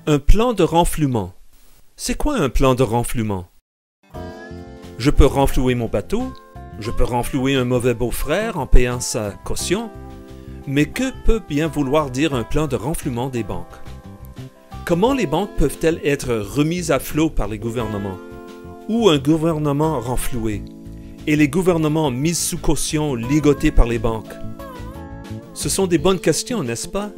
Un plan de renflouement. C'est quoi un plan de renflouement? Je peux renflouer mon bateau, je peux renflouer un mauvais beau-frère en payant sa caution, mais que peut bien vouloir dire un plan de renflouement des banques? Comment les banques peuvent-elles être remises à flot par les gouvernements? Ou un gouvernement renfloué? Et les gouvernements mis sous caution, ligotés par les banques? Ce sont des bonnes questions, n'est-ce pas?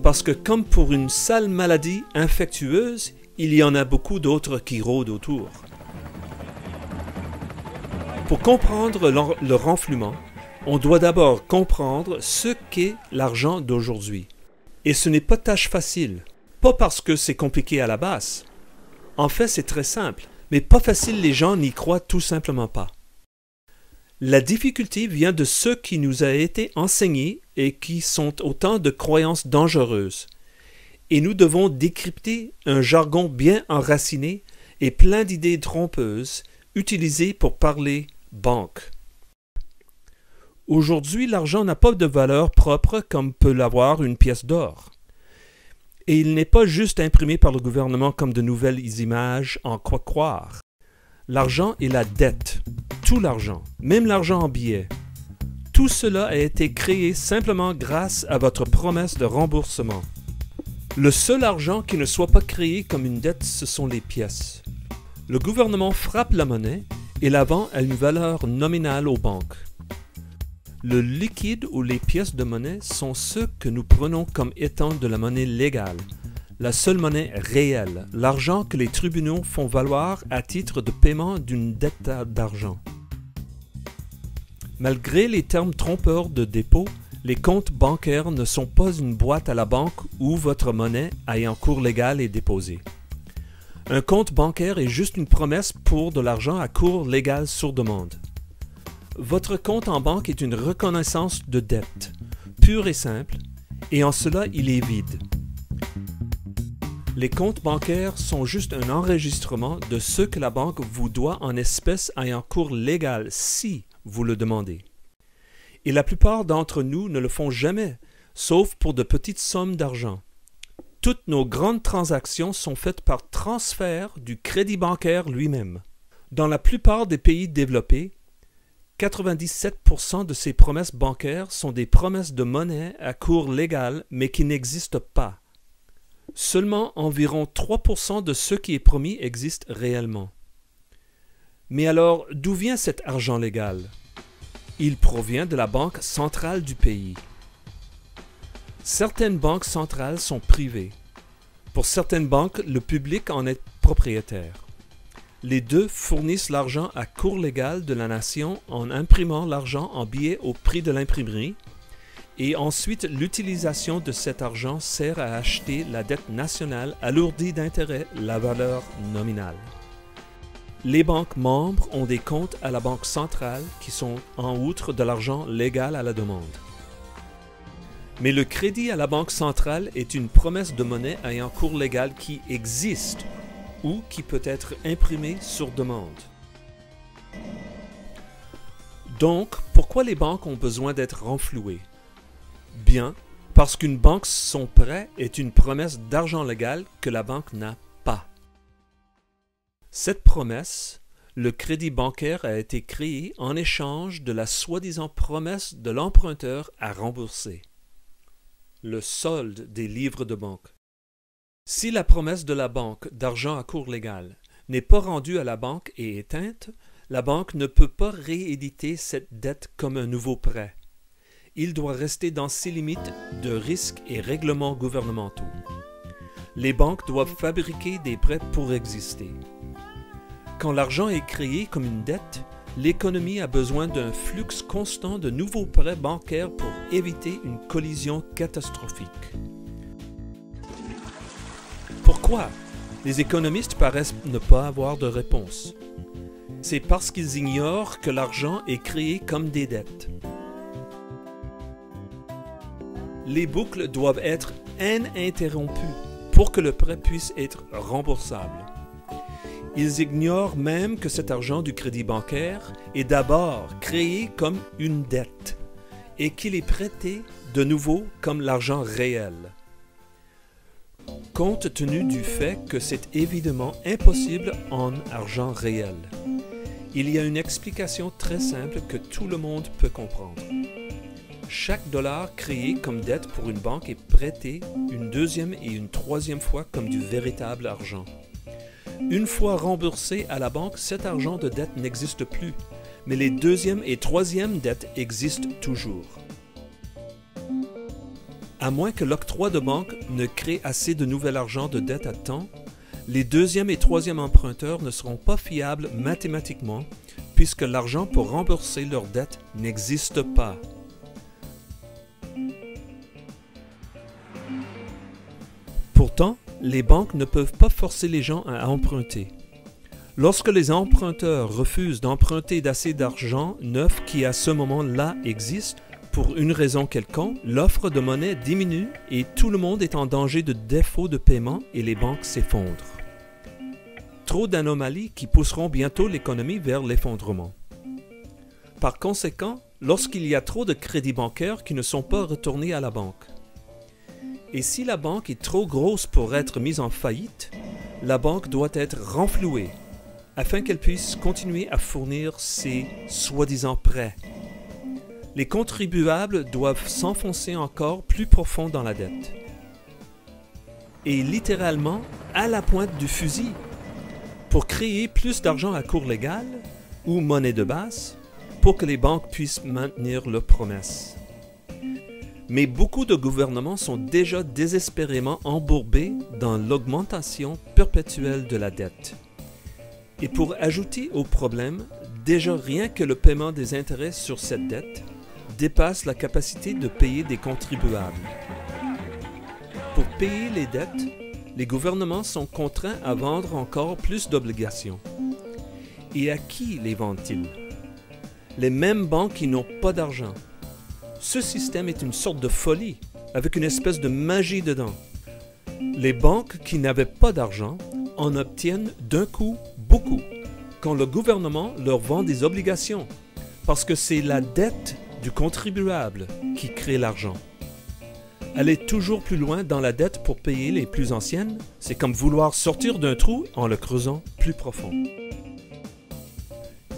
Parce que comme pour une sale maladie infectieuse, il y en a beaucoup d'autres qui rôdent autour. Pour comprendre le renflouement, on doit d'abord comprendre ce qu'est l'argent d'aujourd'hui. Et ce n'est pas tâche facile. Pas parce que c'est compliqué à la base. En fait, c'est très simple, mais pas facile, les gens n'y croient tout simplement pas. La difficulté vient de ce qui nous a été enseigné et qui sont autant de croyances dangereuses. Et nous devons décrypter un jargon bien enraciné et plein d'idées trompeuses utilisées pour parler banque. Aujourd'hui, l'argent n'a pas de valeur propre comme peut l'avoir une pièce d'or. Et il n'est pas juste imprimé par le gouvernement comme de nouvelles images en quoi croire. L'argent est la dette, tout l'argent, même l'argent en billets. Tout cela a été créé simplement grâce à votre promesse de remboursement. Le seul argent qui ne soit pas créé comme une dette, ce sont les pièces. Le gouvernement frappe la monnaie et la vend à une valeur nominale aux banques. Le liquide ou les pièces de monnaie sont ceux que nous prenons comme étant de la monnaie légale, la seule monnaie réelle, l'argent que les tribunaux font valoir à titre de paiement d'une dette d'argent. Malgré les termes trompeurs de dépôt, les comptes bancaires ne sont pas une boîte à la banque où votre monnaie ayant cours légal est déposée. Un compte bancaire est juste une promesse pour de l'argent à cours légal sur demande. Votre compte en banque est une reconnaissance de dette, pure et simple, et en cela il est vide. Les comptes bancaires sont juste un enregistrement de ce que la banque vous doit en espèces ayant cours légal si vous le demandez. Et la plupart d'entre nous ne le font jamais, sauf pour de petites sommes d'argent. Toutes nos grandes transactions sont faites par transfert du crédit bancaire lui-même. Dans la plupart des pays développés, 97% de ces promesses bancaires sont des promesses de monnaie à cours légal mais qui n'existent pas. Seulement environ 3% de ce qui est promis existe réellement. Mais alors, d'où vient cet argent légal? Il provient de la banque centrale du pays. Certaines banques centrales sont privées. Pour certaines banques, le public en est propriétaire. Les deux fournissent l'argent à cours légal de la nation en imprimant l'argent en billets au prix de l'imprimerie, et ensuite l'utilisation de cet argent sert à acheter la dette nationale alourdie d'intérêt, la valeur nominale. Les banques membres ont des comptes à la banque centrale qui sont en outre de l'argent légal à la demande. Mais le crédit à la banque centrale est une promesse de monnaie ayant cours légal qui existe ou qui peut être imprimée sur demande. Donc, pourquoi les banques ont besoin d'être renflouées? Bien, parce qu'une banque son prêt est une promesse d'argent légal que la banque n'a pas. Cette promesse, le crédit bancaire a été créé en échange de la soi-disant promesse de l'emprunteur à rembourser. Le solde des livres de banque. Si la promesse de la banque d'argent à cours légal n'est pas rendue à la banque et éteinte, la banque ne peut pas rééditer cette dette comme un nouveau prêt. Il doit rester dans ses limites de risques et règlements gouvernementaux. Les banques doivent fabriquer des prêts pour exister. Quand l'argent est créé comme une dette, l'économie a besoin d'un flux constant de nouveaux prêts bancaires pour éviter une collision catastrophique. Pourquoi? Les économistes paraissent ne pas avoir de réponse. C'est parce qu'ils ignorent que l'argent est créé comme des dettes. Les boucles doivent être ininterrompues pour que le prêt puisse être remboursable. Ils ignorent même que cet argent du crédit bancaire est d'abord créé comme une dette et qu'il est prêté de nouveau comme l'argent réel. compte tenu du fait que c'est évidemment impossible en argent réel. Il y a une explication très simple que tout le monde peut comprendre. Chaque dollar créé comme dette pour une banque est prêté une deuxième et une troisième fois comme du véritable argent. Une fois remboursé à la banque, cet argent de dette n'existe plus, mais les deuxième et troisième dettes existent toujours. À moins que l'octroi de banque ne crée assez de nouvel argent de dette à temps, les deuxième et troisième emprunteurs ne seront pas fiables mathématiquement puisque l'argent pour rembourser leurs dettes n'existe pas. Pourtant, les banques ne peuvent pas forcer les gens à emprunter. Lorsque les emprunteurs refusent d'emprunter d'assez d'argent neuf qui à ce moment-là existe, pour une raison quelconque, l'offre de monnaie diminue et tout le monde est en danger de défaut de paiement et les banques s'effondrent. Trop d'anomalies qui pousseront bientôt l'économie vers l'effondrement. Par conséquent, lorsqu'il y a trop de crédits bancaires qui ne sont pas retournés à la banque. Et si la banque est trop grosse pour être mise en faillite, la banque doit être renflouée afin qu'elle puisse continuer à fournir ses soi-disant prêts. Les contribuables doivent s'enfoncer encore plus profond dans la dette. Et littéralement à la pointe du fusil, pour créer plus d'argent à cours légal ou monnaie de base, pour que les banques puissent maintenir leurs promesses. Mais beaucoup de gouvernements sont déjà désespérément embourbés dans l'augmentation perpétuelle de la dette. Et pour ajouter au problème, déjà rien que le paiement des intérêts sur cette dette dépasse la capacité de payer des contribuables. Pour payer les dettes, les gouvernements sont contraints à vendre encore plus d'obligations. Et à qui les vendent-ils? Les mêmes banques qui n'ont pas d'argent. Ce système est une sorte de folie, avec une espèce de magie dedans. Les banques qui n'avaient pas d'argent en obtiennent d'un coup beaucoup, quand le gouvernement leur vend des obligations, parce que c'est la dette du contribuable qui crée l'argent. Aller toujours plus loin dans la dette pour payer les plus anciennes, c'est comme vouloir sortir d'un trou en le creusant plus profond.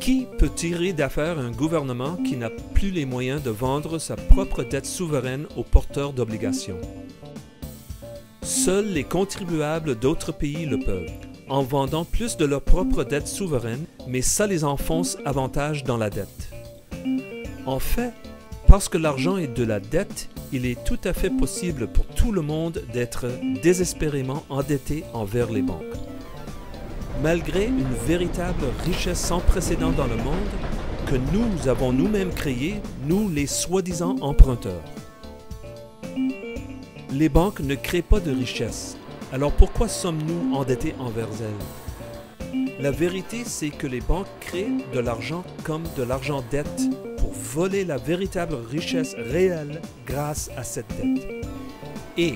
Qui peut tirer d'affaire un gouvernement qui n'a plus les moyens de vendre sa propre dette souveraine aux porteurs d'obligations? Seuls les contribuables d'autres pays le peuvent, en vendant plus de leur propre dette souveraine, mais ça les enfonce avantage dans la dette. En fait, parce que l'argent est de la dette, il est tout à fait possible pour tout le monde d'être désespérément endetté envers les banques. Malgré une véritable richesse sans précédent dans le monde que nous avons nous-mêmes créée, nous les soi-disant emprunteurs. Les banques ne créent pas de richesse, alors pourquoi sommes-nous endettés envers elles? La vérité, c'est que les banques créent de l'argent comme de l'argent dette pour voler la véritable richesse réelle grâce à cette dette. Et,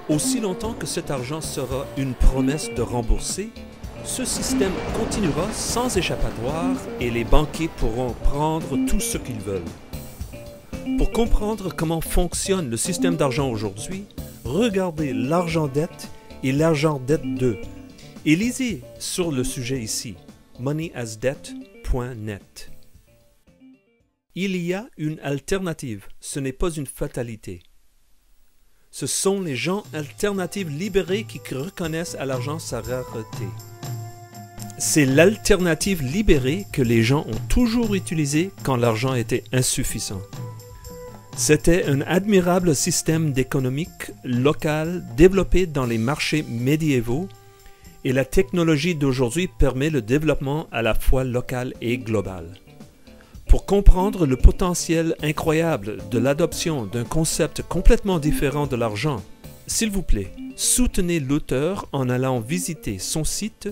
aussi longtemps que cet argent sera une promesse de rembourser, ce système continuera sans échappatoire et les banquiers pourront prendre tout ce qu'ils veulent. Pour comprendre comment fonctionne le système d'argent aujourd'hui, regardez l'argent dette et l'argent dette 2 et lisez sur le sujet ici, moneyasdebt.net. Il y a une alternative, ce n'est pas une fatalité. Ce sont les gens alternatifs libérés qui reconnaissent à l'argent sa rareté. C'est l'alternative libérée que les gens ont toujours utilisée quand l'argent était insuffisant. C'était un admirable système d'économique locale développé dans les marchés médiévaux et la technologie d'aujourd'hui permet le développement à la fois local et global. Pour comprendre le potentiel incroyable de l'adoption d'un concept complètement différent de l'argent, s'il vous plaît, soutenez l'auteur en allant visiter son site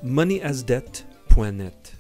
moneyasdebt.net.